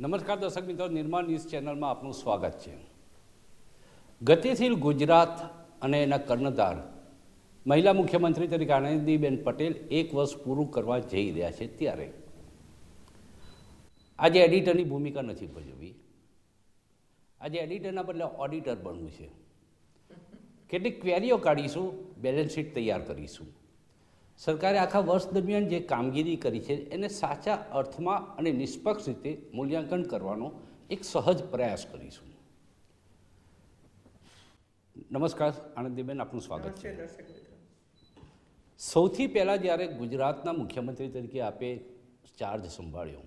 નમસ્કાર દર્શક મિત્રો, નિર્માણ ન્યૂઝ ચેનલમાં આપનું સ્વાગત છે। ગતિશીલ ગુજરાત અને એના કર્ણધાર મહિલા મુખ્યમંત્રી તરીકે આનંદીબેન પટેલ 1 વર્ષ પૂરું કરવા જઈ રહ્યા છે, ત્યારે આજે એડિટરની ભૂમિકા નથી ભજવવી, આજે એડિટરના બદલે ઓડિટર બનવું છે। કેટલીક ક્વેરીઓ કાઢીશું, બેલેન્સ શીટ તૈયાર કરીશું। સરકારે આખા વર્ષ દરમિયાન જે કામગીરી કરી છે એને સાચા અર્થમાં અને નિષ્પક્ષ રીતે મૂલ્યાંકન કરવાનો એક સહજ પ્રયાસ કરીશું। નમસ્કાર આનંદીબેન, આપનું સ્વાગત છે। સૌથી પહેલાં જ્યારે ગુજરાતના મુખ્યમંત્રી તરીકે આપે ચાર્જ સંભાળ્યો,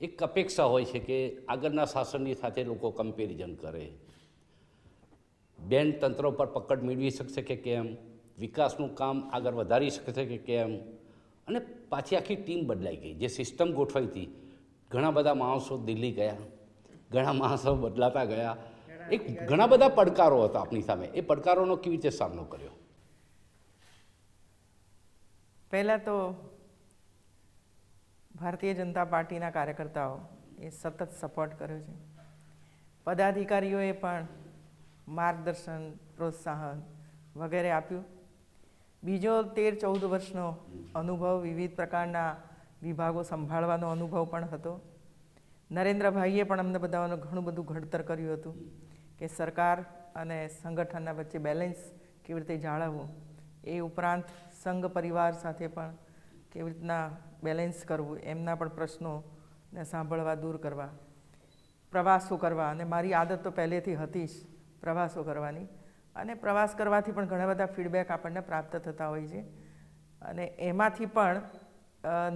એક અપેક્ષા હોય છે કે આગળના શાસનની સાથે લોકો કમ્પેરિઝન કરે, બેન તંત્ર પર પકડ મેળવી શકશે કે કેમ, વિકાસનું કામ આગળ વધારી શકશે કે કેમ, અને પાછી આખી ટીમ બદલાઈ ગઈ। જે સિસ્ટમ ગોઠવાઈ હતી, ઘણા બધા માણસો દિલ્હી ગયા, ઘણા માણસો બદલાતા ગયા, એક ઘણા બધા પડકારો હતા આપણી સામે। એ પડકારોનો કેવી રીતે સામનો કર્યો? પહેલાં તો ભારતીય જનતા પાર્ટીના કાર્યકર્તાઓ એ સતત સપોર્ટ કર્યો છે, પદાધિકારીઓએ પણ માર્ગદર્શન, પ્રોત્સાહન વગેરે આપ્યું। બીજો 13-14 વર્ષનો અનુભવ, વિવિધ પ્રકારના વિભાગો સંભાળવાનો અનુભવ પણ હતો। નરેન્દ્રભાઈએ પણ અમને બધાનું ઘણું બધું ઘડતર કર્યું હતું કે સરકાર અને સંગઠનના વચ્ચે બેલેન્સ કેવી રીતે જાળવવું, એ ઉપરાંત સંઘ પરિવાર સાથે પણ કેવી રીતના બેલેન્સ કરવું, એમના પણ પ્રશ્નોને સાંભળવા, દૂર કરવા, પ્રવાસો કરવા। અને મારી આદત તો પહેલેથી હતી જ પ્રવાસો કરવાની, અને પ્રવાસ કરવાથી પણ ઘણા બધા ફીડબેક આપણને પ્રાપ્ત થતા હોય છે, અને એમાંથી પણ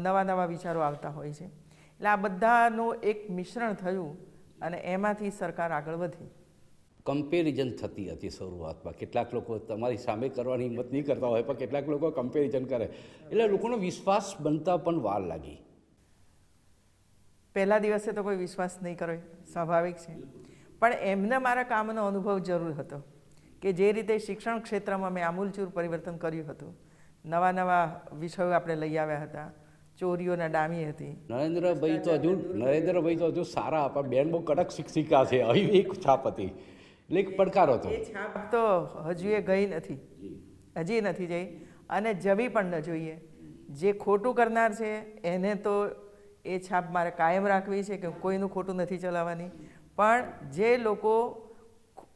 નવા નવા વિચારો આવતા હોય છે। એટલે આ બધાનું એક મિશ્રણ થયું અને એમાંથી સરકાર આગળ વધી। કમ્પેરિઝન થતી હતી શરૂઆતમાં, કેટલાક લોકો તમારી સામે કરવાની હિંમત નહીં કરતા હોય, પણ કેટલાક લોકો કમ્પેરિઝન કરે, એટલે લોકોનો વિશ્વાસ બનતા પણ વાર લાગી। પહેલા દિવસે તો કોઈ વિશ્વાસ નહીં કરે, સ્વાભાવિક છે, પણ એમને મારા કામનો અનુભવ જરૂર હતો કે જે રીતે શિક્ષણ ક્ષેત્રમાં મેં આમૂલચૂર પરિવર્તન કર્યું હતું, નવા નવા વિષયો આપણે લઈ આવ્યા હતા, ચોરીઓના ડામી હતી। નરેન્દ્રભાઈ તો હજુ સારા, પણ બેન બહુ કડક શિક્ષિકા છે, અહીં એક છાપ હતી, એટલે એક પડકાર હતો। એ છાપ તો હજુ એ ગઈ નથી, હજી નથી જઈ, અને જવી પણ ન જોઈએ। જે ખોટું કરનાર છે એને તો એ છાપ મારે કાયમ રાખવી છે કે કોઈનું ખોટું નથી ચલાવવાની, પણ જે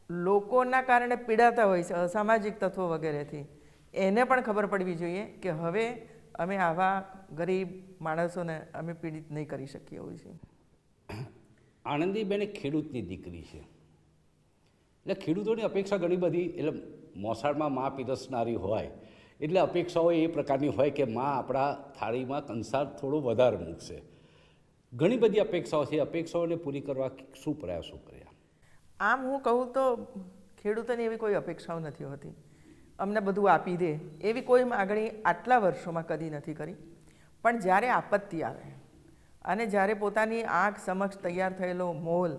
લોકોના કારણે પીડાતા હોય છે, અસામાજિક તત્વો વગેરેથી, એને પણ ખબર પડવી જોઈએ કે હવે અમે આવા ગરીબ માણસોને અમે પીડિત નહીં કરી શકીએ હોય છે। આનંદીબેન એક ખેડૂતની દીકરી છે, એટલે ખેડૂતોની અપેક્ષા ઘણી બધી, એટલે મોસાળમાં મા પીરસનારી હોય એટલે અપેક્ષાઓ એ પ્રકારની હોય કે મા આપણા થાળીમાં કંસાર થોડો વધારે મૂકશે। ઘણી બધી અપેક્ષાઓ છે, અપેક્ષાઓને પૂરી કરવા શું પ્રયાસો કર્યા? આમ હું કહું તો ખેડૂતોની એવી કોઈ અપેક્ષાઓ નથી હોતી, અમને બધું આપી દે એવી કોઈ માગણી આટલા વર્ષોમાં કદી નથી કરી। પણ જ્યારે આપત્તિ આવે અને જ્યારે પોતાની આંખ સમક્ષ તૈયાર થયેલો મોલ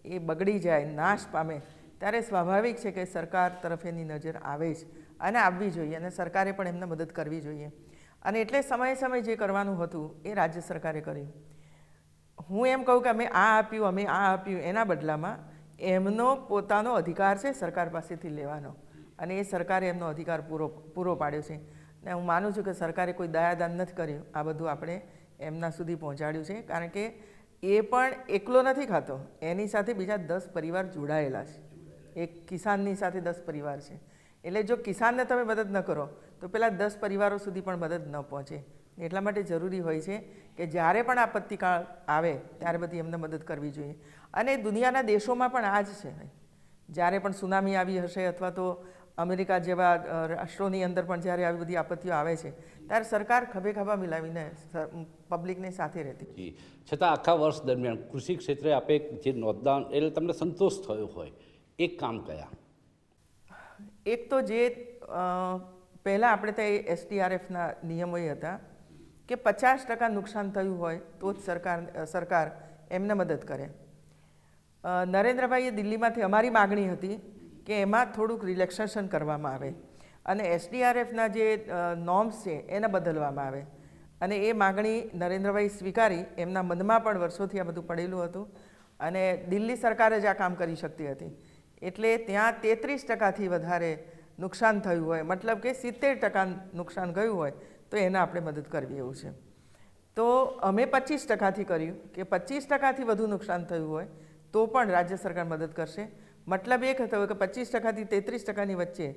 એ બગડી જાય, નાશ પામે, ત્યારે સ્વાભાવિક છે કે સરકાર તરફ એની નજર આવે જ, અને આવવી જોઈએ, અને સરકારે પણ એમને મદદ કરવી જોઈએ। અને એટલે સમયે સમયે જે કરવાનું હતું એ રાજ્ય સરકારે કર્યું। હું એમ કહું કે અમે આ આપ્યું, અમે આ આપ્યું, એના બદલામાં એમનો પોતાનો અધિકાર છે સરકાર પાસેથી લેવાનો, અને એ સરકારે એમનો અધિકાર પૂરો પાડ્યો છે। ને હું માનું છું કે સરકારે કોઈ દયાદાન નથી કર્યું, આ બધું આપણે એમના સુધી પહોંચાડ્યું છે, કારણ કે એ પણ એકલો નથી ખાતો, એની સાથે બીજા 10 પરિવાર જોડાયેલા છે। એક કિસાનની સાથે 10 પરિવાર છે, એટલે જો કિસાનને તમે મદદ ન કરો તો પેલા 10 પરિવારો સુધી પણ મદદ ન પહોંચે। એટલા માટે જરૂરી હોય છે કે જ્યારે પણ આપત્તિકાળ આવે ત્યારે બધી એમને મદદ કરવી જોઈએ। અને દુનિયાના દેશોમાં પણ આ જ છે, જ્યારે પણ સુનામી આવી હશે અથવા તો અમેરિકા જેવા રાષ્ટ્રોની અંદર પણ જ્યારે આવી બધી આપત્તિઓ આવે છે ત્યારે સરકાર ખભે ખભા મિલાવીને પબ્લિકને સાથે રહેતી। છતાં આખા વર્ષ દરમિયાન કૃષિ ક્ષેત્રે આપે જે નોંધદાન, એટલે તમને સંતોષ થયો હોય, એક કામ કયા? એક તો જે પહેલાં આપણે ત્યાં SDRFના નિયમો એ હતા કે 50% નુકસાન થયું હોય તો જ સરકાર એમને મદદ કરે। નરેન્દ્રભાઈએ દિલ્હીમાંથી અમારી માગણી હતી કે એમાં થોડુંક રિલેક્સેશન કરવામાં આવે અને SDRFના જે નોર્મ્સ છે એને બદલવામાં આવે, અને એ માગણી નરેન્દ્રભાઈ સ્વીકારી. એમના મનમાં પણ વર્ષોથી આ બધું પડેલું હતું અને દિલ્હી સરકાર જ આ કામ કરી શકતી હતી. એટલે ત્યાં 33%થી વધારે નુકસાન થયું હોય, મતલબ કે 70% નુકસાન ગયું હોય તો એને આપણે મદદ કરવી એવું છે. તો અમે 25%થી કર્યું કે 25%થી વધુ નુકસાન થયું હોય તો પણ રાજ્ય સરકાર મદદ કરશે. મતલબ એ થયો કે 25%થી 33%ની વચ્ચે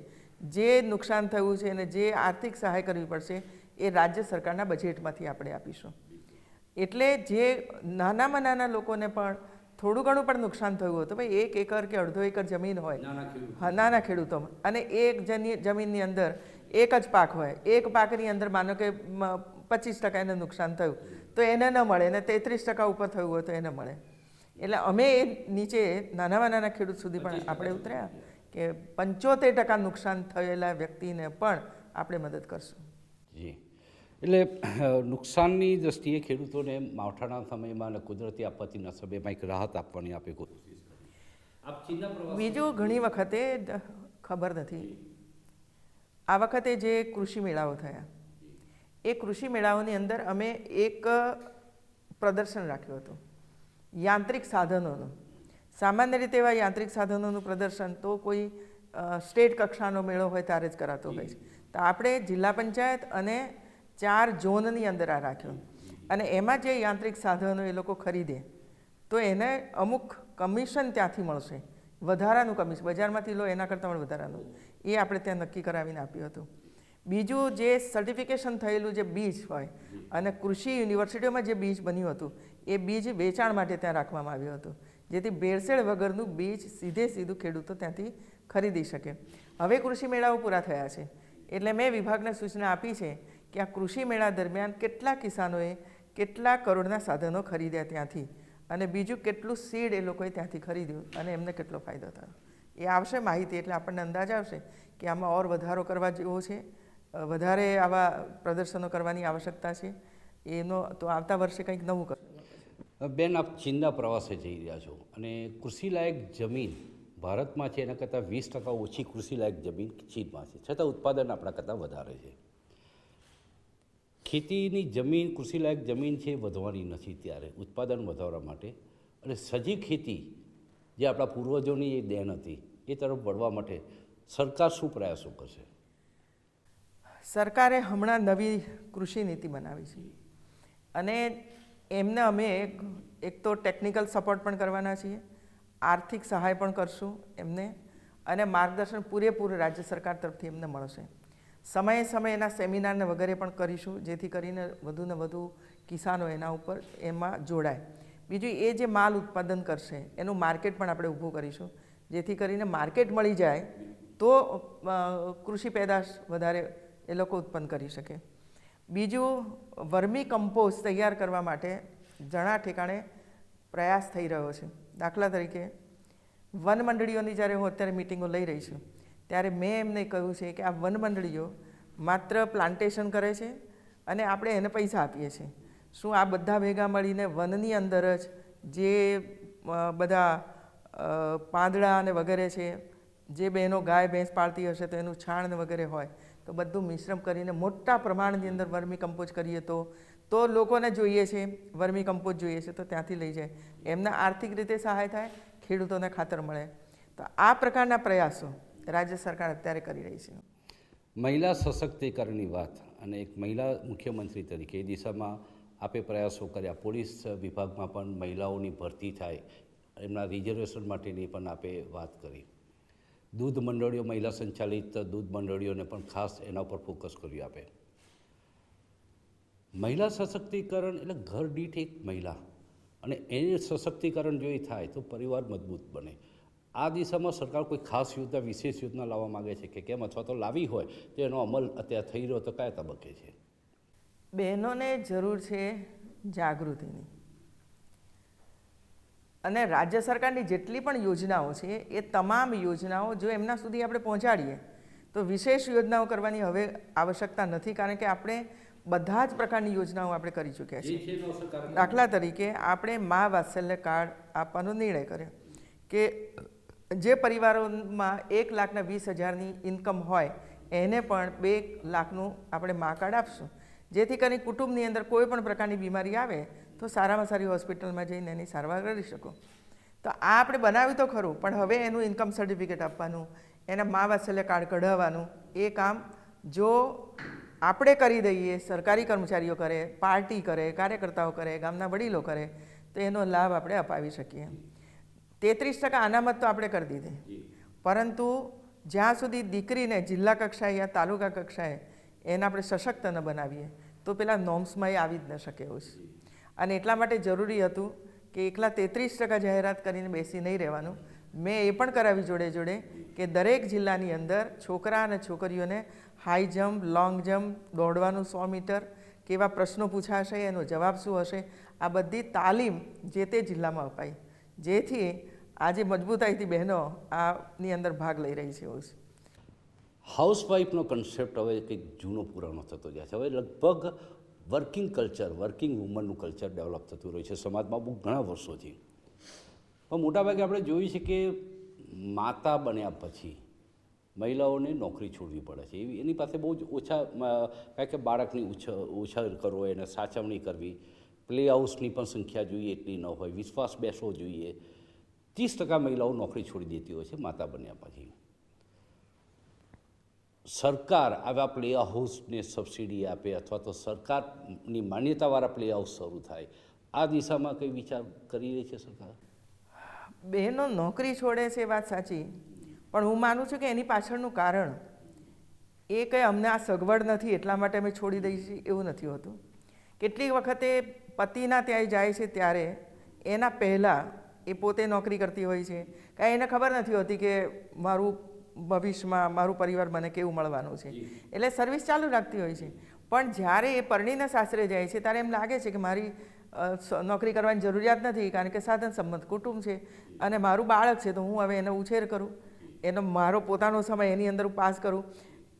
જે નુકસાન થયું છે અને જે આર્થિક સહાય કરવી પડશે એ રાજ્ય સરકારના બજેટમાંથી આપણે આપીશું. એટલે જે નાનામાં નાના લોકોને પણ થોડું ઘણું પણ નુકસાન થયું હોય તો ભાઈ 1 એકર કે અડધો એકર જમીન હોય, હા, નાના ખેડૂતોમાં, અને એક જમીનની અંદર એક જ પાક હોય, એક પાકની અંદર માનો કે 25% એને નુકસાન થયું તો એને ન મળે, અને 33% ઉપર થયું હોય તો એને મળે. એટલે અમે એ નીચે નાનામાં નાના ખેડૂત સુધી પણ આપણે ઉતર્યા કે 75% નુકસાન થયેલા વ્યક્તિને પણ આપણે મદદ કરશું. જી, એટલે નુકસાનની દૃષ્ટિએ ખેડૂતોને માવઠાના સમયમાં અને કુદરતી આપત્તિના સમયમાં એક રાહત આપવાની આપે કોશિશ કરી. બીજું ઘણી વખતે ખબર નથી, આ વખતે જે કૃષિ મેળાઓ થયા એ કૃષિ મેળાઓની અંદર અમે એક પ્રદર્શન રાખ્યું હતું યાંત્રિક સાધનોનું. સામાન્ય રીતે એવા યાંત્રિક સાધનોનું પ્રદર્શન તો કોઈ સ્ટેટ કક્ષાનો મેળો હોય ત્યારે જ કરાતો હોય છે. તો આપણે જિલ્લા પંચાયત અને 4 ઝોનની અંદર આ રાખ્યો અને એમાં જે યાંત્રિક સાધનો એ લોકો ખરીદે તો એને અમુક કમિશન ત્યાંથી મળશે, વધારાનું કમિશન, બજારમાંથી લો એના કરતાં પણ વધારાનું, એ આપણે ત્યાં નક્કી કરાવીને આપ્યું હતું. બીજું, જે સર્ટિફિકેશન થયેલું જે બીજ હોય અને કૃષિ યુનિવર્સિટીઓમાં જે બીજ બન્યું હતું એ બીજ વેચાણ માટે ત્યાં રાખવામાં આવ્યું હતું, જેથી ભેળસેળ વગરનું બીજ સીધું ખેડૂતો ત્યાંથી ખરીદી શકે. હવે કૃષિ મેળાઓ પૂરા થયા છે એટલે મેં વિભાગને સૂચના આપી છે કે આ કૃષિ મેળા દરમિયાન કેટલા કિસાનોએ કેટલા કરોડના સાધનો ખરીદ્યા ત્યાંથી, અને બીજું કેટલું સીડ એ લોકોએ ત્યાંથી ખરીદ્યું અને એમને કેટલો ફાયદો થયો એ આવશે માહિતી. એટલે આપણને અંદાજ આવશે કે આમાં ઓર વધારો કરવા જેવો છે, વધારે આવા પ્રદર્શનો કરવાની આવશ્યકતા છે. એનો તો આવતા વર્ષે કંઈક નવું કરશું. બેન, આપ ચીનના પ્રવાસે જઈ રહ્યા છો અને કૃષિલાયક જમીન ભારતમાં છે એના કરતાં 20% ઓછી કૃષિલાયક જમીન ચીનમાં છે, છતાં ઉત્પાદન આપણા કરતાં વધારે છે. ખેતીની જમીન, કૃષિલાયક જમીન છે વધવાની નથી, ત્યારે ઉત્પાદન વધારવા માટે અને સજી ખેતી જે આપણા પૂર્વજોની એ દેન હતી એ તરફ વળવા માટે સરકાર શું પ્રયાસો કરશે? સરકારે હમણાં નવી કૃષિ નીતિ બનાવી છે અને એમને અમે એક તો ટેકનિકલ સપોર્ટ પણ કરવાના છીએ, આર્થિક સહાય પણ કરશું એમને, અને માર્ગદર્શન પૂરેપૂરું રાજ્ય સરકાર તરફથી એમને મળશે. સમયે સમયે એના સેમિનારને વગેરે પણ કરીશું જેથી કરીને વધુને વધુ કિસાનો એના ઉપર એમાં જોડાય. બીજું, એ જે માલ ઉત્પાદન કરશે એનું માર્કેટ પણ આપણે ઊભું કરીશું જેથી કરીને માર્કેટ મળી જાય તો કૃષિ પેદાશ વધારે એ લોકો ઉત્પન્ન કરી શકે. બીજું, વર્મી કમ્પોઝ તૈયાર કરવા માટે ઘણા ઠેકાણે પ્રયાસ થઈ રહ્યો છે. દાખલા તરીકે વન મંડળીઓની જ્યારે હું અત્યારે મિટિંગો લઈ રહી છું ત્યારે મેં એમને કહ્યું છે કે આ વન મંડળીઓ માત્ર પ્લાન્ટેશન કરે છે અને આપણે એને પૈસા આપીએ છીએ. શું આ બધા ભેગા મળીને વનની અંદર જ જે બધા પાંદડા અને વગેરે છે, જે બહેનો ગાય ભેંસ પાળતી હશે તો એનું છાણ ને વગેરે હોય તો બધું મિશ્રણ કરીને મોટા પ્રમાણની અંદર વર્મી કમ્પોઝ કરીએ તો લોકોને જોઈએ છે, વર્મી કમ્પોઝ જોઈએ છે તો ત્યાંથી લઈ જાય, એમને આર્થિક રીતે સહાય થાય, ખેડૂતોને ખાતર મળે. તો આ પ્રકારના પ્રયાસો રાજ્ય સરકાર અત્યારે કરી રહી છે. મહિલા સશક્તિકરણની વાત અને એક મહિલા મુખ્યમંત્રી તરીકે એ દિશામાં આપે પ્રયાસો કર્યા. પોલીસ વિભાગમાં પણ મહિલાઓની ભરતી થાય, એમના રિઝર્વેશન માટેની પણ આપે વાત કરી. દૂધ મંડળીઓ, મહિલા સંચાલિત દૂધ મંડળીઓને પણ ખાસ એના ઉપર ફોકસ કર્યું આપે. મહિલા સશક્તિકરણ એટલે ઘર દીઠ એક મહિલા, અને એ સશક્તિકરણ જો એ થાય તો પરિવાર મજબૂત બને. આ દિશામાં સરકાર કોઈ ખાસ યોજના, વિશેષ યોજના લાવવા માગે છે કે કેમ, અથવા તો લાવી હોય તો એનો અમલ અત્યારે થઈ રહ્યો તો કયા તબક્કે છે? બહેનોને જરૂર છે જાગૃતિની, અને રાજ્ય સરકારની જેટલી પણ યોજનાઓ છે એ તમામ યોજનાઓ જો એમના સુધી આપણે પહોંચાડીએ તો વિશેષ યોજનાઓ કરવાની હવે આવશ્યકતા નથી, કારણ કે આપણે બધા જ પ્રકારની યોજનાઓ આપણે કરી ચૂક્યા છીએ. દાખલા તરીકે આપણે મા વાત્સલ્ય કાર્ડ આપવાનો નિર્ણય કર્યો કે જે પરિવારોમાં 1,20,000ની ઇન્કમ હોય એને પણ 2 લાખનું આપણે મા કાર્ડ આપશું, જેથી કરીને કુટુંબની અંદર કોઈ પણ પ્રકારની બીમારી આવે તો સારામાં સારી હોસ્પિટલમાં જઈને એની સારવાર કરી શકો. તો આ આપણે બનાવ્યું તો ખરું, પણ હવે એનું ઇન્કમ સર્ટિફિકેટ આપવાનું, એના મા વાત્સલ્ય કાર્ડ કઢાવવાનું, એ કામ જો આપણે કરી દઈએ, સરકારી કર્મચારીઓ કરે, પાર્ટી કરે, કાર્યકર્તાઓ કરે, ગામના વડીલો કરે, તો એનો લાભ આપણે અપાવી શકીએ. 33% અનામત તો આપણે કરી દીધી, પરંતુ જ્યાં સુધી દીકરીને જિલ્લા કક્ષાએ યા તાલુકા કક્ષાએ એને આપણે સશક્ત ન બનાવીએ તો પેલા નોર્મ્સમાં એ આવી જ ન શકે એવું છે. અને એટલા માટે જરૂરી હતું કે એકલા 33% જાહેરાત કરીને બેસી નહીં રહેવાનું. મેં એ પણ કરાવી જોડે જોડે કે દરેક જિલ્લાની અંદર છોકરા અને છોકરીઓને હાઈ જમ્પ, લોંગ જમ્પ, દોડવાનું 100 મીટર, કેવા પ્રશ્નો પૂછાશે, એનો જવાબ શું હશે, આ બધી તાલીમ જે તે જિલ્લામાં અપાય, જેથી આજે મજબૂતાઈથી બહેનો આની અંદર ભાગ લઈ રહી છે એવું છે. હાઉસવાઈફનો કન્સેપ્ટ હવે કંઈક જૂનો પુરાણો થતો જાય છે. હવે લગભગ વર્કિંગ કલ્ચર, વર્કિંગ વુમનનું કલ્ચર ડેવલપ થતું રહ્યું છે સમાજમાં બહુ ઘણા વર્ષોથી. પણ મોટાભાગે આપણે જોયું છે કે માતા બન્યા પછી મહિલાઓને નોકરી છોડવી પડે છે. એની પાસે બહુ જ ઓછા, કારણ કે બાળકની ઉછેર કરવો, એને સાચવણી કરવી, પ્લે હાઉસની પણ સંખ્યા જોઈએ એટલી ન હોય, વિશ્વાસ બેસવો જોઈએ. 30% મહિલાઓ નોકરી છોડી દેતી હોય છે માતા બન્યા પછી. સરકાર આવા પ્લે હાઉસને સબસિડી આપે અથવા તો સરકારની માન્યતાવાળા પ્લે હાઉસ શરૂ થાય, આ દિશામાં કંઈ વિચાર કરી રહી છે સરકાર? બહેનો નોકરી છોડે છે વાત સાચી, પણ હું માનું છું કે એની પાછળનું કારણ એ કંઈ અમને આ સગવડ નથી એટલા માટે અમે છોડી દઈએ છીએ એવું નથી હોતું. કેટલીક વખતે પતિના ત્યાં જાય છે ત્યારે એના પહેલાં એ પોતે નોકરી કરતી હોય છે, કાંઈ એને ખબર નથી હોતી કે મારું ભવિષ્યમાં મારું પરિવાર મને કેવું મળવાનું છે, એટલે સર્વિસ ચાલુ રાખતી હોય છે. પણ જ્યારે એ પરણીને સાસરે જાય છે ત્યારે એમ લાગે છે કે મારી નોકરી કરવાની જરૂરિયાત નથી, કારણ કે સાધન સંમત કુટુંબ છે અને મારું બાળક છે તો હું હવે એનો ઉછેર કરું, એનો મારો પોતાનો સમય એની અંદર પાસ કરું.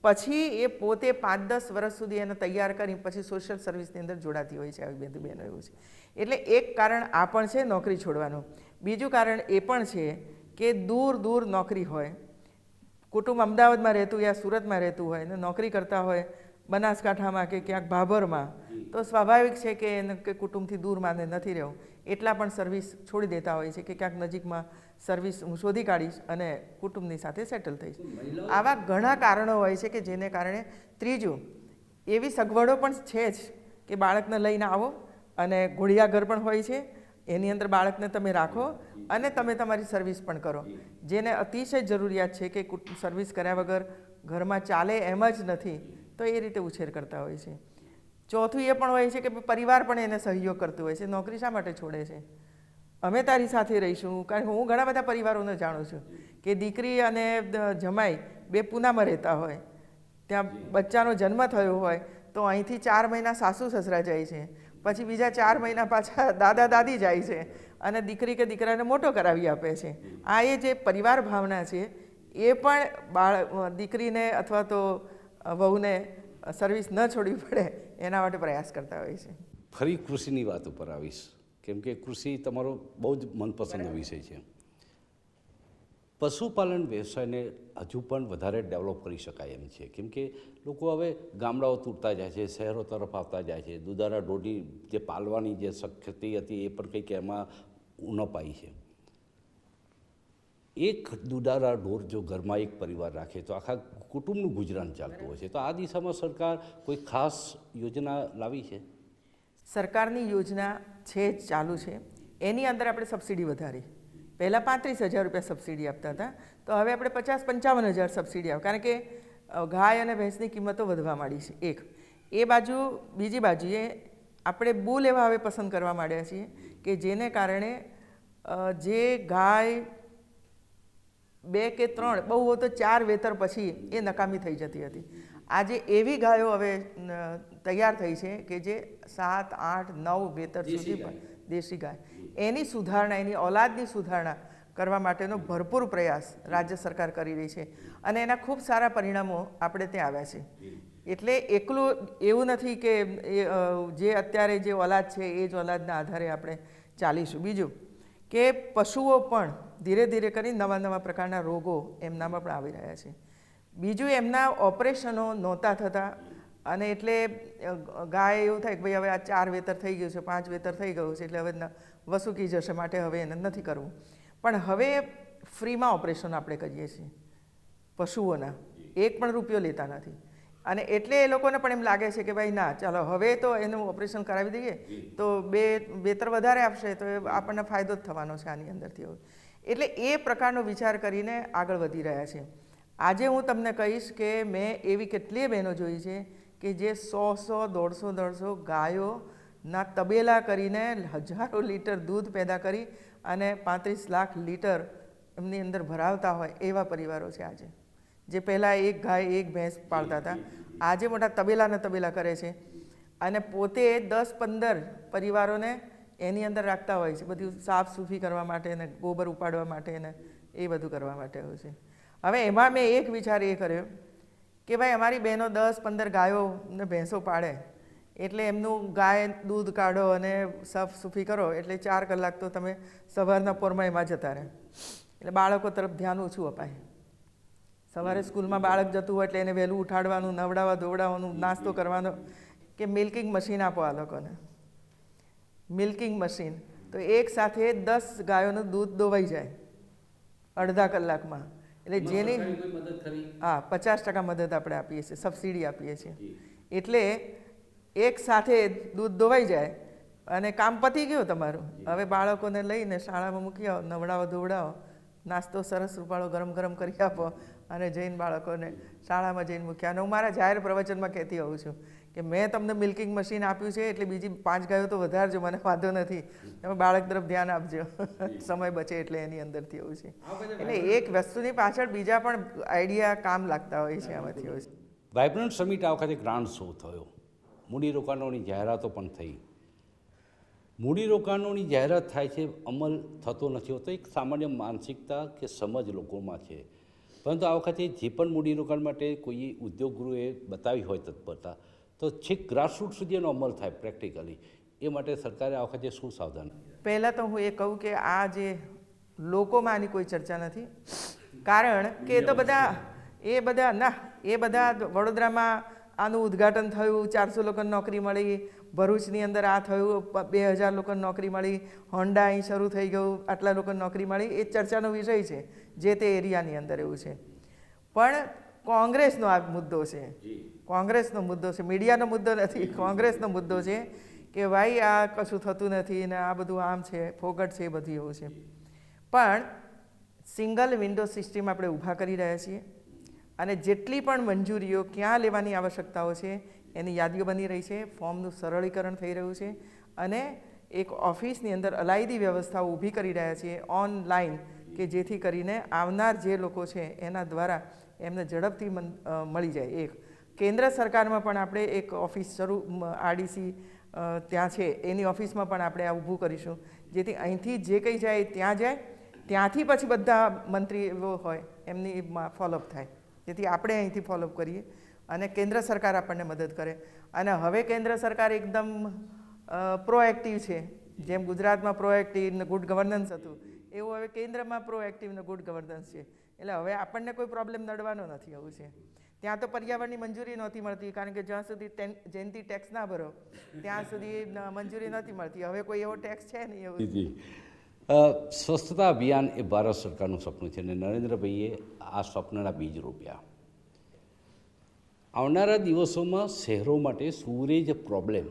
પછી એ પોતે 5-10 વર્ષ સુધી એને તૈયાર કરી પછી સોશિયલ સર્વિસની અંદર જોડાતી હોય છે આવી બધી બહેનો એવું છે. એટલે એક કારણ આ પણ છે નોકરી છોડવાનું. બીજું કારણ એ પણ છે કે દૂર દૂર નોકરી હોય, કુટુંબ અમદાવાદમાં રહેતું યા સુરતમાં રહેતું હોય ને નોકરી કરતા હોય બનાસકાંઠામાં કે ક્યાંક ભાભરમાં, તો સ્વાભાવિક છે કે એને કે કુટુંબથી દૂર માને નથી રહેવું, એટલા પણ સર્વિસ છોડી દેતા હોય છે કે ક્યાંક નજીકમાં સર્વિસ હું શોધી કાઢીશ અને કુટુંબની સાથે સેટલ થઈશ. આવા ઘણા કારણો હોય છે કે જેને કારણે. ત્રીજું, એવી સગવડો પણ છે જ કે બાળકને લઈને આવો અને ઘોડિયાઘર પણ હોય છે, એની અંદર બાળકને તમે રાખો અને તમે તમારી સર્વિસ પણ કરો, જેને અતિશય જરૂરિયાત છે કે સર્વિસ કર્યા વગર ઘરમાં ચાલે એમ જ નથી, તો એ રીતે ઉછેર કરતા હોય છે. ચોથું એ પણ હોય છે કે પરિવાર પણ એને સહયોગ કરતું હોય છે. નોકરી શા માટે છોડે છે? અમે તારી સાથે રહીશું. કારણ કે હું ઘણા બધા પરિવારોને જાણું છું કે દીકરી અને જમાઈ બે પૂનામાં રહેતા હોય, ત્યાં બચ્ચાનો જન્મ થયો હોય તો અહીંથી 4 મહિના સાસુ સસરા જાય છે, પછી બીજા 4 મહિના પાછા દાદા દાદી જાય છે અને દીકરી કે દીકરાને મોટો કરાવી આપે છે. આ એ જે પરિવાર ભાવના છે એ પણ દીકરીને અથવા તો વહુને સર્વિસ ન છોડવી પડે એના માટે પ્રયાસ કરતા હોય છે. ફરી કૃષિની વાત ઉપર આવીશ, કેમ કે કૃષિ તમારો બહુ જ મનપસંદ વિષય છે. પશુપાલન વ્યવસાયને હજુ પણ વધારે ડેવલપ કરી શકાય એમ છે, કેમ કે લોકો હવે ગામડાઓ તૂટતા જાય છે, શહેરો તરફ આવતા જાય છે. દુધાળા ઢોરની જે પાલવાની જે શક્તિ હતી એ પણ કંઈક એમાં ઉણપાઈ છે. એક દુધાળા ઢોર જો ઘરમાં એક પરિવાર રાખે તો આખા કુટુંબનું ગુજરાન ચાલતું હોય છે. તો આ દિશામાં સરકાર કોઈ ખાસ યોજના લાવી છે? સરકારની યોજના છે જ, ચાલુ છે. એની અંદર આપણે સબસિડી વધારી. પહેલાં 35,000 રૂપિયા સબસિડી આપતા હતા, તો હવે આપણે 50-55,000 સબસિડી આવે, કારણ કે ગાય અને ભેંસની કિંમતો વધવા માંડી છે. એક એ બાજુ, બીજી બાજુએ આપણે બુલ એવા હવે પસંદ કરવા માંડ્યા છીએ કે જેને કારણે જે ગાય 2 કે 3, બહુ હોય તો 4 વેતર પછી એ નકામી થઈ જતી હતી, આજે એવી ગાયો હવે તૈયાર થઈ છે કે જે 7, 8, 9 વેતર સુધી દેશી ગાય, એની સુધારણા, એની ઓલાદની સુધારણા કરવા માટેનો ભરપૂર પ્રયાસ રાજ્ય સરકાર કરી રહી છે અને એના ખૂબ સારા પરિણામો આપણે ત્યાં આવ્યા છે. એટલે એકલું એવું નથી કે જે અત્યારે જે ઓલાદ છે એ જ ઓલાદના આધારે આપણે ચાલીશું. બીજું કે પશુઓ પણ ધીરે ધીરે કરી નવા પ્રકારના રોગો એમનામાં પણ આવી રહ્યા છે. બીજું, એમના ઓપરેશનો નહોતા થતા અને એટલે ગાય એવું થાય કે ભાઈ હવે આ 4 વેતર થઈ ગયું છે, 5 વેતર થઈ ગયું છે, એટલે હવે વસૂકી જશે, માટે હવે એને નથી કરવું. પણ હવે ફ્રીમાં ઓપરેશન આપણે કરીએ છીએ પશુઓના, 1 પણ રૂપિયો લેતા નથી. અને એટલે એ લોકોને પણ એમ લાગે છે કે ભાઈ ના ચાલો હવે તો એનું ઓપરેશન કરાવી દઈએ તો 2 વેતર વધારે આપશે તો આપણને ફાયદો જ થવાનો છે આની અંદરથી. એટલે એ પ્રકારનો વિચાર કરીને આગળ વધી રહ્યા છે. આજે હું તમને કહીશ કે મેં એવી કેટલીય બહેનો જોઈ છે કે જે 100 150 ગાયોના તબેલા કરીને હજારો લીટર દૂધ પેદા કરી અને 35 લાખ લીટર એમની અંદર ભરાવતા હોય એવા પરિવારો છે આજે. જે પહેલાં 1 ગાય 1 ભેંસ પાળતા હતા, આજે મોટા તબેલા કરે છે અને પોતે 10-15 પરિવારોને એની અંદર રાખતા હોય છે, બધું સાફ સૂફી કરવા માટે ને ગોબર ઉપાડવા માટે ને એ બધું કરવા માટે હોય છે. હવે એમાં મેં એક વિચાર એ કર્યો કે ભાઈ અમારી બહેનો 10-15 ગાયો ને ભેંસો પાડે એટલે એમનું ગાય દૂધ કાઢો અને સાફ સૂફી કરો એટલે 4 કલાક તો તમે સવારના પોરમાં એમાં જતા રહે, એટલે બાળકો તરફ ધ્યાન ઓછું અપાય. સવારે સ્કૂલમાં બાળક જતું હોય એટલે એને વહેલું ઉઠાડવાનું, નવડાવવા ધોવડાવવાનું, નાસ્તો કરવાનો, કે મિલ્કિંગ મશીન આપો આ લોકોને, મિલ્કિંગ મશીન, તો એક સાથે 10 ગાયોનું દૂધ દોવાઈ જાય અડધા કલાકમાં. એટલે જેની હા 50% મદદ આપણે આપીએ છીએ, સબસિડી આપીએ છીએ. એટલે એક સાથે દૂધ દોવાઈ જાય અને કામ પતી ગયું તમારું. હવે બાળકોને લઈને શાળામાં મૂકી આવો, નવડાવો ધોવડાવો, નાસ્તો સરસ રૂપાળો ગરમ ગરમ કરી આપો અને જઈને બાળકોને શાળામાં જઈને મૂક્યા. અને હું મારા જાહેર પ્રવચનમાં કહેતી હોઉં છું કે મેં તમને મિલ્કિંગ મશીન આપ્યું છે એટલે બીજી 5 ગાયો તો વધારજો, મને વાંધો નથી, તમે બાળક તરફ ધ્યાન આપજો, સમય બચે એટલે એની અંદરથી એવું છે. એટલે એક વસ્તુની પાછળ બીજા પણ આઈડિયા કામ લાગતા હોય છે આમાંથી હોય છે. વાઇબ્રન્ટ સમિટ આ વખતે ગ્રાન્ડ શો થયો, મૂડીરોકાણોની જાહેરાતો પણ થઈ. મૂડીરોકાણોની જાહેરાત થાય છે, અમલ થતો નથી હોતો, એક સામાન્ય માનસિકતા કે સમજ લોકોમાં છે. પરંતુ આ વખતે જે પણ મૂડીરોકાણ માટે કોઈ ઉદ્યોગ ગૃહે બતાવી હોય તત્પરતા, તો છેક ગ્રાસરૂટ સુધી એનો અમલ થાય પ્રેક્ટિકલી, એ માટે સરકારે આ વખતે શું સાવધાન? પહેલાં તો હું એ કહું કે આ જે લોકોમાં આની કોઈ ચર્ચા નથી, કારણ કે એ બધા વડોદરામાં આનું ઉદ્ઘાટન થયું, 400 લોકોને નોકરી મળી, ભરૂચની અંદર આ થયું, 2000 લોકોને નોકરી મળી, હોન્ડા અહીં શરૂ થઈ ગયું, આટલા લોકોને નોકરી મળી, એ ચર્ચાનો વિષય છે જે તે એરિયાની અંદર એવું છે. પણ કોંગ્રેસનો આ મુદ્દો છે, કોંગ્રેસનો મુદ્દો છે, મીડિયાનો મુદ્દો નથી, કોંગ્રેસનો મુદ્દો છે કે ભાઈ આ કશું થતું નથી ને આ બધું આમ છે, ફોગટ છે, એ બધું એવું છે. પણ સિંગલ વિન્ડો સિસ્ટમ આપણે ઊભા કરી રહ્યા છીએ અને જેટલી પણ મંજૂરીઓ ક્યાં લેવાની આવશ્યકતાઓ છે એની યાદીઓ બની રહી છે, ફોર્મનું સરળીકરણ થઈ રહ્યું છે અને એક ઓફિસની અંદર અલાયદી વ્યવસ્થાઓ ઊભી કરી રહ્યા છીએ ઓનલાઈન, કે જેથી કરીને આવનાર જે લોકો છે એના દ્વારા એમને ઝડપથી મળી જાય. એક કેન્દ્ર સરકારમાં પણ આપણે એક ઓફિસ શરૂ આરડીસી ત્યાં છે, એની ઓફિસમાં પણ આપણે આ ઊભું કરીશું, જેથી અહીંથી જે કંઈ જાય ત્યાં જાય, ત્યાંથી પછી બધા મંત્રીઓ હોય એમની ફોલોઅપ થાય, જેથી આપણે અહીંથી ફોલોઅપ કરીએ અને કેન્દ્ર સરકાર આપણને મદદ કરે. અને હવે કેન્દ્ર સરકાર એકદમ પ્રોએક્ટિવ છે, જેમ ગુજરાતમાં પ્રોએક્ટિવ ને ગુડ ગવર્નન્સ હતું એવું હવે કેન્દ્રમાં પ્રોએક્ટિવ ને ગુડ ગવર્નન્સ છે. એટલે હવે આપણને કોઈ પ્રોબ્લેમ નડવાનો નથી એવું છે. ત્યાં તો પર્યાવરણની મંજૂરી નહોતી મળતી, કારણ કે જ્યાં સુધી જેનથી ટેક્સ ના ભરો ત્યાં સુધી મંજૂરી નથી મળતી. હવે કોઈ એવો ટેક્સ છે નહીં એવું. સ્વચ્છતા અભિયાન એ ભારત સરકારનું સપનું છે અને નરેન્દ્રભાઈએ આ સ્વપ્નના બીજ રોપ્યા. આવનારા દિવસોમાં શહેરો માટે સુરેજ પ્રોબ્લેમ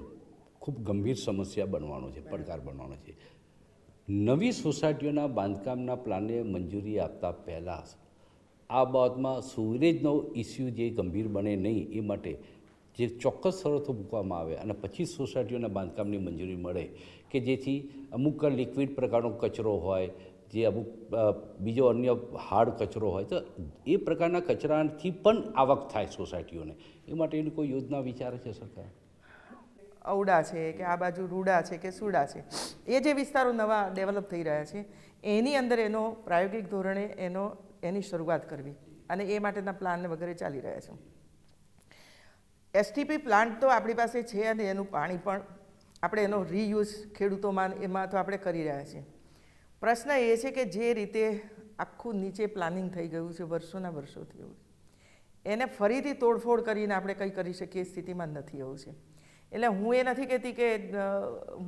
ખૂબ ગંભીર સમસ્યા બનવાનો છે, પડકાર બનવાનો છે. નવી સોસાયટીઓના બાંધકામના પ્લાનને મંજૂરી આપતા પહેલાં આ બાબતમાં સુરેજનો ઇસ્યુ જે ગંભીર બને નહીં એ માટે જે ચોક્કસ શરતો મૂકવામાં આવે અને પછી સોસાયટીઓના બાંધકામની મંજૂરી મળે, કે જેથી અમુક લિક્વિડ પ્રકારનો કચરો હોય, જે અમુક બીજો અન્ય હાર્ડ કચરો હોય, તો એ પ્રકારના કચરાથી પણ આવક થાય સોસાયટીઓને, એ માટેની કોઈ યોજના વિચારે છે સરકાર? અવડા છે કે આ બાજુ રૂડા છે કે સુડા છે, એ જે વિસ્તારો નવા ડેવલપ થઈ રહ્યા છે એની અંદર એનો પ્રાયોગિક ધોરણે એની શરૂઆત કરવી અને એ માટેના પ્લાન વગેરે ચાલી રહ્યા છે. એસટીપી પ્લાન્ટ તો આપણી પાસે છે અને એનું પાણી પણ આપણે એનો રીયુઝ ખેડૂતોમાં એમાં તો આપણે કરી રહ્યા છીએ. પ્રશ્ન એ છે કે જે રીતે આખું નીચે પ્લાનિંગ થઈ ગયું છે વર્ષોના વર્ષોથી, એવું એને ફરીથી તોડફોડ કરીને આપણે કંઈ કરી શકીએ એ સ્થિતિમાં નથી એવું છે. એટલે હું એ નથી કહેતી કે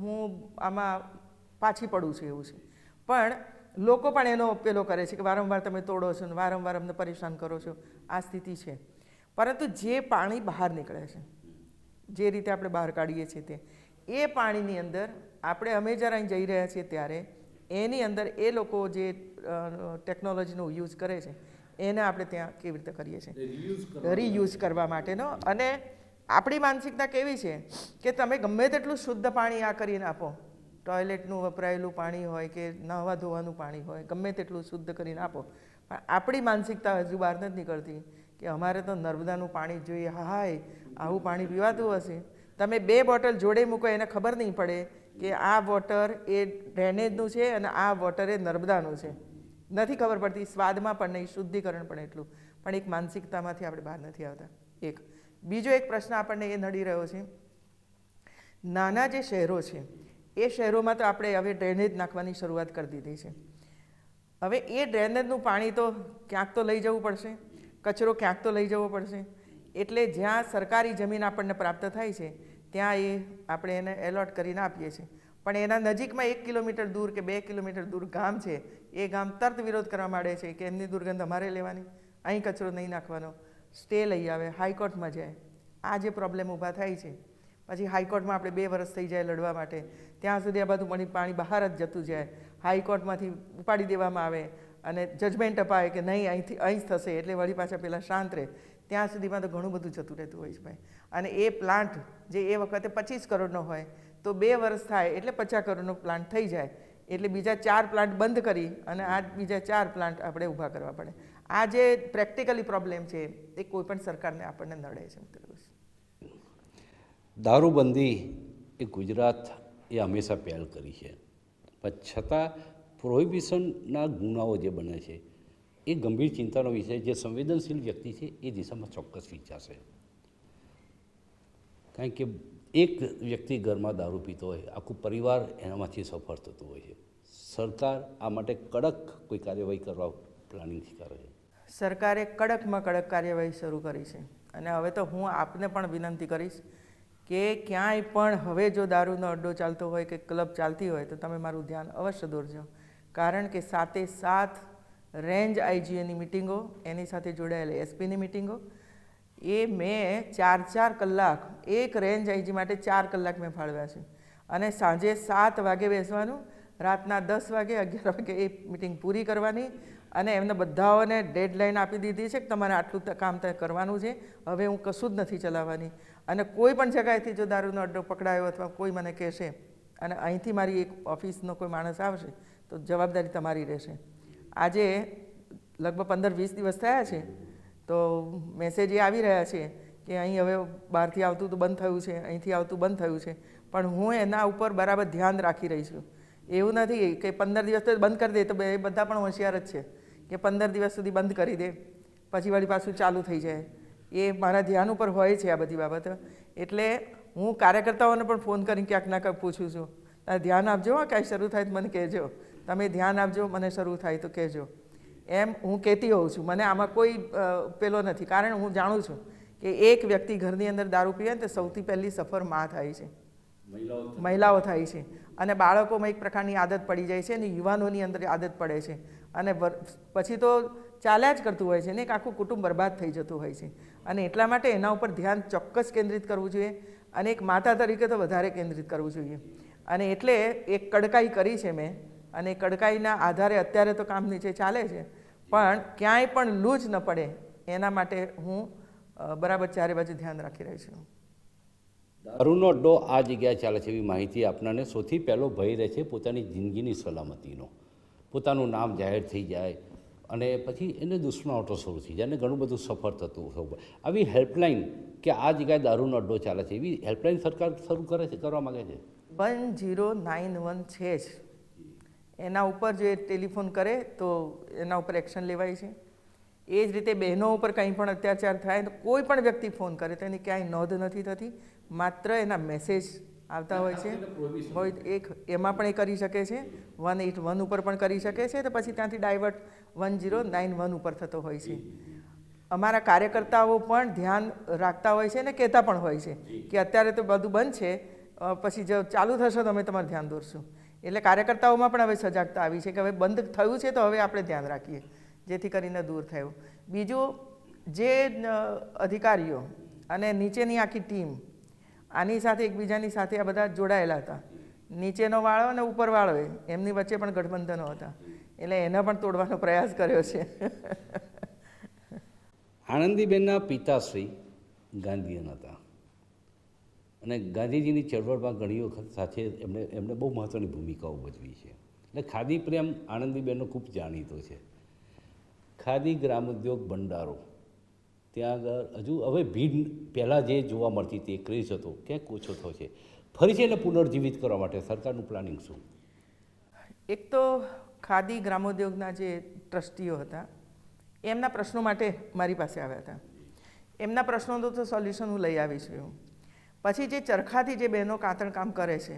હું આમાં પાછી પડું છું એવું છે, પણ લોકો પણ એનો પેલો કરે છે કે વારંવાર તમે તોડો છો ને વારંવાર અમને પરેશાન કરો છો, આ સ્થિતિ છે. પરંતુ જે પાણી બહાર નીકળે છે, જે રીતે આપણે બહાર કાઢીએ છીએ તે એ પાણીની અંદર આપણે અમે જ્યારે અહીં જઈ રહ્યા છીએ ત્યારે એની અંદર એ લોકો જે ટેકનોલોજીનો યુઝ કરે છે એને આપણે ત્યાં કેવી રીતે કરીએ છીએ રીયુઝ કરવા માટેનો. અને આપણી માનસિકતા કેવી છે કે તમે ગમે તેટલું શુદ્ધ પાણી આ કરીને આપો, ટોયલેટનું વપરાયેલું પાણી હોય કે નહાવા ધોવાનું પાણી હોય, ગમે તેટલું શુદ્ધ કરીને આપો, પણ આપણી માનસિકતા હજુ બહાર નથી નીકળતી કે અમારે તો નર્મદાનું પાણી જોઈએ. હાય, આવું પાણી પીવાતું હશે? તમે 2 બોટલ જોડે મૂકો એને ખબર નહીં પડે કે આ વોટર એ ડ્રેનેજનું છે અને આ વોટર એ નર્મદાનું છે. નથી ખબર પડતી, સ્વાદમાં પણ નહીં, શુદ્ધિકરણ પણ એટલું. પણ એક માનસિકતામાંથી આપણે બહાર નથી આવતા. એક બીજો એક પ્રશ્ન આપણને એ નડી રહ્યો છે, નાના જે શહેરો છે એ શહેરોમાં તો આપણે હવે ડ્રેનેજ નાખવાની શરૂઆત કરી દીધી છે. હવે એ ડ્રેનેજનું પાણી તો ક્યાંક તો લઈ જવું પડશે, કચરો ક્યાંક તો લઈ જવો પડશે. એટલે જ્યાં સરકારી જમીન આપણને પ્રાપ્ત થાય છે ત્યાં એ આપણે એને એલોટ કરીને આપીએ છીએ. પણ એના નજીકમાં 1 કિલોમીટર દૂર કે 2 કિલોમીટર દૂર ગામ છે, એ ગામ તરત વિરોધ કરવા માંડે છે કે એમની દુર્ગંધ અમારે લેવાની, અહીં કચરો નહીં નાખવાનો, સ્ટે લઈ આવે, હાઈકોર્ટમાં જાય. આ જે પ્રોબ્લેમ ઊભા થાય છે, પછી હાઈકોર્ટમાં આપણે 2 વર્ષ થઈ જાય લડવા માટે, ત્યાં સુધી આ બધું પાણી બહાર જ જતું જાય. હાઈકોર્ટમાંથી ઉપાડી દેવામાં આવે અને જજમેન્ટ અપાય કે નહીં અહીંથી અહીં જ થશે, એટલે વળી પાછા પહેલાં શાંત રહે. ત્યાં સુધીમાં તો ઘણું બધું જતું રહેતું હોય છે ભાઈ. અને એ પ્લાન્ટ જે એ વખતે 25 કરોડનો હોય તો 2 વર્ષ થાય એટલે 50 કરોડનો પ્લાન્ટ થઈ જાય. એટલે બીજા 4 પ્લાન્ટ બંધ કરી અને આ બીજા 4 પ્લાન્ટ આપણે ઊભા કરવા પડે. આ જે પ્રેક્ટિકલી પ્રોબ્લેમ છે એ કોઈ પણ સરકારને આપણને નડે છે. દારૂબંધી એ ગુજરાત એ હંમેશા પહેલ કરી છે, પણ છતાં પ્રોહિબિશનના ગુનાઓ જે બને છે એ ગંભીર ચિંતાનો વિષય. જે સંવેદનશીલ વ્યક્તિ છે એ દિશામાં ચોક્કસ વિચારશે, કારણ કે એક વ્યક્તિ ઘરમાં દારૂ પીતો હોય, આખું પરિવાર એનામાંથી સફર થતું હોય છે. સરકાર આ માટે કડક કોઈ કાર્યવાહી કરવા પ્લાનિંગ કરે છે? સરકારે કડકમાં કડક કાર્યવાહી શરૂ કરી છે. અને હવે તો હું આપને પણ વિનંતી કરીશ કે ક્યાંય પણ હવે જો દારૂનો અડ્ડો ચાલતો હોય કે ક્લબ ચાલતી હોય તો તમે મારું ધ્યાન અવશ્ય દોરજો. કારણ કે 7 રેન્જ આઈજીઓની મિટિંગો, એની સાથે જોડાયેલી એસપીની મિટિંગો, એ મેં 4 કલાક, એક રેન્જ આઈજી માટે 4 કલાક મેં ફાળવ્યા છે. અને સાંજે 7 વાગે બેસવાનું, રાતના 10 વાગે 11 વાગે એ મિટિંગ પૂરી કરવાની. અને એમને બધાઓને ડેડલાઇન આપી દીધી છે કે તમારે આટલું કામ કરવાનું છે, હવે હું કશું જ નથી ચલાવવાની. અને કોઈ પણ જગ્યાએથી જો દારૂનો અડ્ડો પકડાયો અથવા કોઈ મને કહેશે અને અહીંથી મારી એક ઓફિસનો કોઈ માણસ આવશે તો જવાબદારી તમારી રહેશે. આજે લગભગ 15-20 દિવસ થયા છે તો મેસેજ એ આવી રહ્યા છે કે અહીં હવે બહારથી આવતું તો બંધ થયું છે, અહીંથી આવતું બંધ થયું છે. પણ હું એના ઉપર બરાબર ધ્યાન રાખી રહી છું. એવું નથી કે 15 દિવસ તો બંધ કરી દે, તો એ બધા પણ હોશિયાર જ છે કે 15 દિવસ સુધી બંધ કરી દે પછી વળી પાછું ચાલુ થઈ જાય. એ મારા ધ્યાન ઉપર હોય છે આ બધી બાબતો. એટલે હું કાર્યકર્તાઓને પણ ફોન કરીને ક્યાંક ના ક્યાંક પૂછું છું, ધ્યાન આપજો, કાંઈ શરૂ થાય તો મને કહેજો, તમે ધ્યાન આપજો, મને શરૂ થાય તો કહેજો. એમ હું કહેતી હોઉં છું. મને આમાં કોઈ પેલો નથી, કારણ હું જાણું છું કે એક વ્યક્તિ ઘરની અંદર દારૂ પીવે ને તો સૌથી પહેલી સફર માં થાય છે, મહિલાઓ થાય છે. અને બાળકોમાં એક પ્રકારની આદત પડી જાય છે અને યુવાનોની અંદર આદત પડે છે. અને પછી તો ચાલ્યા જ કરતું હોય છે ને, એક આખું કુટુંબ બરબાદ થઈ જતું હોય છે. અને એટલા માટે એના ઉપર ધ્યાન ચોક્કસ કેન્દ્રિત કરવું જોઈએ અને એક માતા તરીકે તો વધારે કેન્દ્રિત કરવું જોઈએ. અને એટલે એક કડકાઈ કરી છે મેં, અને કડકાઈના આધારે અત્યારે તો કામ નીચે ચાલે છે, પણ ક્યાંય પણ લૂજ ન પડે એના માટે હું બરાબર ચારે બાજુ ધ્યાન રાખી રહી છું. દારૂનો અડ્ડો આ જગ્યાએ ચાલે છે એવી માહિતી આપનારને સૌથી પહેલો ભય રહે છે પોતાની જિંદગીની સલામતીનો. પોતાનું નામ જાહેર થઈ જાય અને પછી એને દુશ્મનાવટો શરૂ થઈ જાય અને ઘણું બધું સફર થતું હોય. આવી હેલ્પલાઇન કે આ જગ્યાએ દારૂનો અડ્ડો ચાલે છે એવી હેલ્પલાઇન સરકાર શરૂ કરે છે, કરવા માગે છે? 1091 છે જ, એના ઉપર જો એ ટેલિફોન કરે તો એના ઉપર એક્શન લેવાય છે. એ જ રીતે બહેનો ઉપર કંઈ પણ અત્યાચાર થાય તો કોઈ પણ વ્યક્તિ ફોન કરે તો એની ક્યાંય નોંધ નથી થતી, માત્ર એના મેસેજ આવતા હોય છે. એક એમાં પણ એ કરી શકે છે, 181 ઉપર પણ કરી શકે છે, તો પછી ત્યાંથી ડાયવર્ટ 1091 ઉપર થતો હોય છે. અમારા કાર્યકર્તાઓ પણ ધ્યાન રાખતા હોય છે અને કહેતા પણ હોય છે કે અત્યારે તો બધું બંધ છે, પછી જો ચાલુ થશે તો અમે તમારું ધ્યાન દોરશું. એટલે કાર્યકર્તાઓમાં પણ હવે સજાગતા આવી છે કે હવે બંધ થયું છે તો હવે આપણે ધ્યાન રાખીએ, જેથી કરીને દૂર થયું. બીજું, જે અધિકારીઓ અને નીચેની આખી ટીમ આની સાથે એકબીજાની સાથે આ બધા જોડાયેલા હતા, નીચેનો વાળો અને ઉપરવાળો એમની વચ્ચે પણ ગઠબંધનો હતા, એટલે એને પણ તોડવાનો પ્રયાસ કર્યો છે. આનંદીબેનના પિતાશ્રી ગાંધીયન હતા અને ગાંધીજીની ચળવળમાં ઘણી વખત સાથે એમણે બહુ મહત્ત્વની ભૂમિકાઓ ભજવી છે. એટલે ખાદી પ્રેમ આનંદીબેનનો ખૂબ જાણીતો છે. ખાદી ગ્રામોદ્યોગ ભંડારો ત્યાં આગળ હજુ હવે ભીડ પહેલાં જે જોવા મળતી હતી એ ક્રેઝ હતો, ક્યાંક ઓછો થયો છે. ફરીથી એને પુનર્જીવિત કરવા માટે સરકારનું પ્લાનિંગ શું? એક તો ખાદી ગ્રામોદ્યોગના જે ટ્રસ્ટીઓ હતા એમના પ્રશ્નો માટે મારી પાસે આવ્યા હતા. એમના પ્રશ્નોનું તો સોલ્યુશન હું લઈ આવી છું. પછી જે ચરખાથી જે બહેનો કાતરકામ કરે છે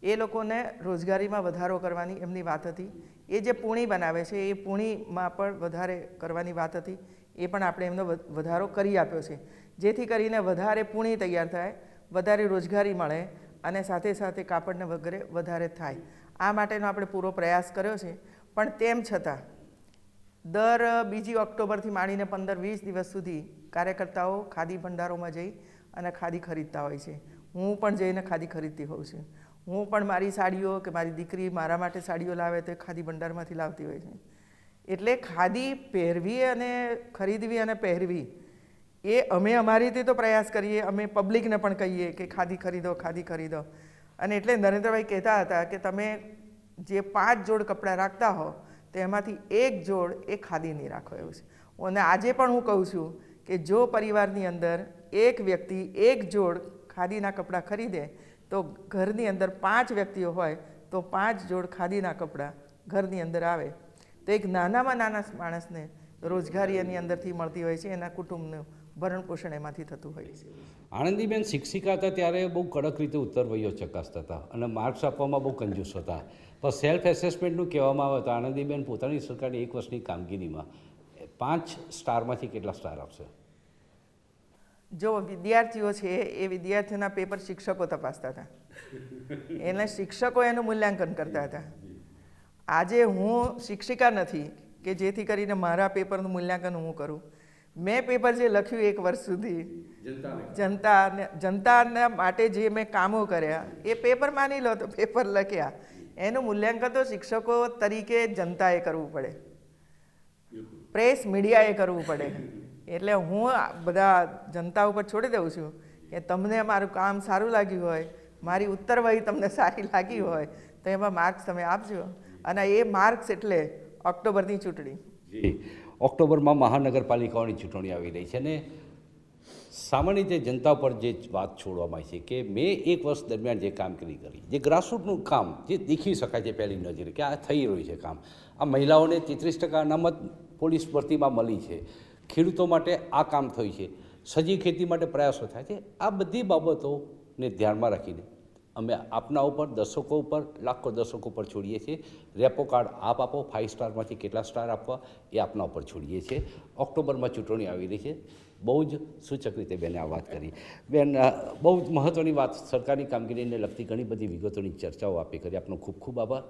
એ લોકોને રોજગારીમાં વધારો કરવાની એમની વાત હતી. એ જે પૂણી બનાવે છે એ પૂણીમાં પણ વધારે કરવાની વાત હતી. એ પણ આપણે એમનો વધારો કરી આપ્યો છે, જેથી કરીને વધારે પૂણી તૈયાર થાય, વધારે રોજગારી મળે અને સાથે સાથે કાપડને વગેરે વધારે થાય. આ માટેનો આપણે પૂરો પ્રયાસ કર્યો છે. પણ તેમ છતાં દર 2 ઓક્ટોબરથી માંડીને 15-20 દિવસ સુધી કાર્યકર્તાઓ ખાદી ભંડારોમાં જઈ અને ખાદી ખરીદતા હોય છે. હું પણ જઈને ખાદી ખરીદતી હોઉં છું. હું પણ મારી સાડીઓ કે મારી દીકરી મારા માટે સાડીઓ લાવે તો એ ખાદી ભંડારમાંથી લાવતી હોય છે. એટલે ખાદી પહેરવી અને ખરીદવી અને પહેરવી એ અમે અમારી રીતે તો પ્રયાસ કરીએ, અમે પબ્લિકને પણ કહીએ કે ખાદી ખરીદો, ખાદી ખરીદો. અને એટલે નરેન્દ્રભાઈ કહેતા હતા કે તમે જે 5 જોડ કપડાં રાખતા હો તો એમાંથી 1 જોડ એ ખાદીની રાખો એવું છે. અને આજે પણ હું કહું છું કે જો પરિવારની અંદર એક વ્યક્તિ 1 જોડ ખાદીના કપડાં ખરીદે તો ઘરની અંદર 5 વ્યક્તિઓ હોય તો 5 જોડ ખાદીના કપડાં ઘરની અંદર આવે તો એક નાનામાં નાના માણસને રોજગારી એની અંદરથી મળતી હોય છે, એના કુટુંબનું ભરણ પોષણ એમાંથી થતું હોય છે. આનંદીબેન શિક્ષિકા હતા ત્યારે બહુ કડક રીતે ઉત્તરવહીઓ ચકાસતા હતા અને માર્ક્સ આપવામાં બહુ કંજૂસ હતા. પણ સેલ્ફ એસેસમેન્ટનું કહેવામાં આવે તો આનંદીબેન પોતાની સરકારની 1 વર્ષની કામગીરીમાં 5 સ્ટારમાંથી કેટલા સ્ટાર આપશે? જો વિદ્યાર્થીઓ છે એ વિદ્યાર્થીઓના પેપર શિક્ષકો તપાસતા હતા, એને શિક્ષકો એનું મૂલ્યાંકન કરતા હતા. આજે હું શિક્ષિકા નથી કે જેથી કરીને મારા પેપરનું મૂલ્યાંકન હું કરું. મેં પેપર જે લખ્યું 1 વર્ષ સુધી જનતાના માટે જે મેં કામો કર્યા એ પેપર માની લો તો પેપર લખ્યા, એનું મૂલ્યાંકન તો શિક્ષકો તરીકે જનતાએ કરવું પડે, પ્રેસ મીડિયાએ કરવું પડે. એટલે હું બધા જનતા ઉપર છોડી દઉં છું કે તમને મારું કામ સારું લાગ્યું હોય, મારી ઉત્તરવહી તમને સારી લાગી હોય તો એમાં માર્ક્સ તમે આપજો. અને એ માર્ક્સ એટલે ઓક્ટોબરની ચૂંટણી. જી, ઓક્ટોબરમાં મહાનગરપાલિકાઓની ચૂંટણી આવી રહી છે અને સામાન્ય રીતે જનતા પર જે વાત છોડવામાં આવી છે કે મેં 1 વર્ષ દરમિયાન જે કામગીરી કરી, જે ગ્રાસરૂટનું કામ જે દેખી શકાય છે પહેલી નજરે કે આ થઈ રહ્યું છે કામ, આ મહિલાઓને 33% અનામત પોલીસ ભરતીમાં મળી છે, ખેડૂતો માટે આ કામ થયું છે, સજીવ ખેતી માટે પ્રયાસો થાય છે. આ બધી બાબતોને ધ્યાનમાં રાખીને અમે આપના ઉપર, દર્શકો ઉપર, લાખો દર્શકો પર છોડીએ છીએ. રેપો કાર્ડ આપ આપો, 5 સ્ટારમાંથી કેટલા સ્ટાર આપવા એ આપના ઉપર છોડીએ છીએ. ઓક્ટોબરમાં ચૂંટણી આવી રહી છે. બહુ જ સૂચક રીતે બેને આ વાત કરી. બેન, બહુ જ મહત્ત્વની વાત, સરકારની કામગીરીને લગતી ઘણી બધી વિગતોની ચર્ચાઓ આપે કરી. આપનો ખૂબ ખૂબ આભાર.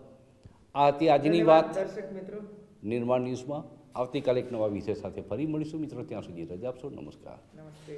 આ હતી આજની વાત. દર્શક મિત્રો, નિર્માણ ન્યૂઝમાં આવતીકાલે એક નવા વિષય સાથે ફરી મળીશું મિત્રો. ત્યાં સુધી રજા આપશો. નમસ્કાર. નમસ્તે.